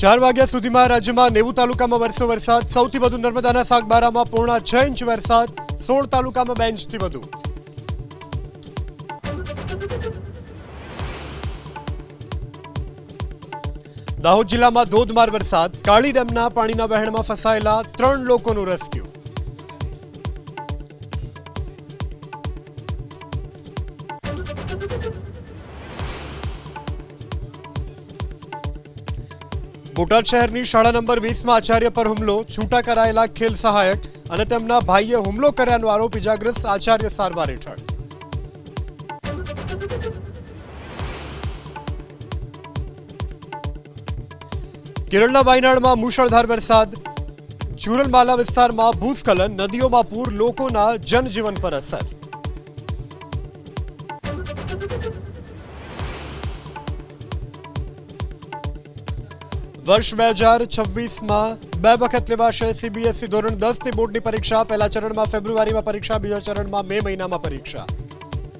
4 વાગ્યા સુધીમાં રાજ્યમાં 90 તાલુકામાં વરસ્યો વરસાદ। સૌથી વધુ નર્મદાના સાગબારામાં 6.5 ઇંચ વરસાદ। 16 તાલુકામાં 2 ઇંચથી વધુ। દાહોદ જિલ્લામાં ધોધમાર વરસાદ। કાળી ડેમના પાણીના વહેણમાં ફસાયેલા 3 લોકોનું રેસ્ક્યુ। બોટાદ શહેરની શાળા નંબર 20માં આચાર્ય પર હુમલો। છૂટા કરાયેલા ખેલ સહાયક અને તેમના ભાઈએ હુમલો કર્યાનો આરોપ। ઇજાગ્રસ્ત આચાર્ય સારવાર હેઠળ। કેરળના વાયનાડમાં મુશળધાર વરસાદ। ચુરલમાલા વિસ્તારમાં ભૂસ્ખલન। નદીઓમાં પૂર। લોકોના જનજીવન પર અસર। વર્ષ 2026માં 2 વખત લેવાશે CBSE ધોરણ 10ની બોર્ડની પરીક્ષા। પહેલા ચરણમાં ફેબ્રુઆરીમાં પરીક્ષા, બીજા ચરણમાં મે મહિનામાં પરીક્ષા।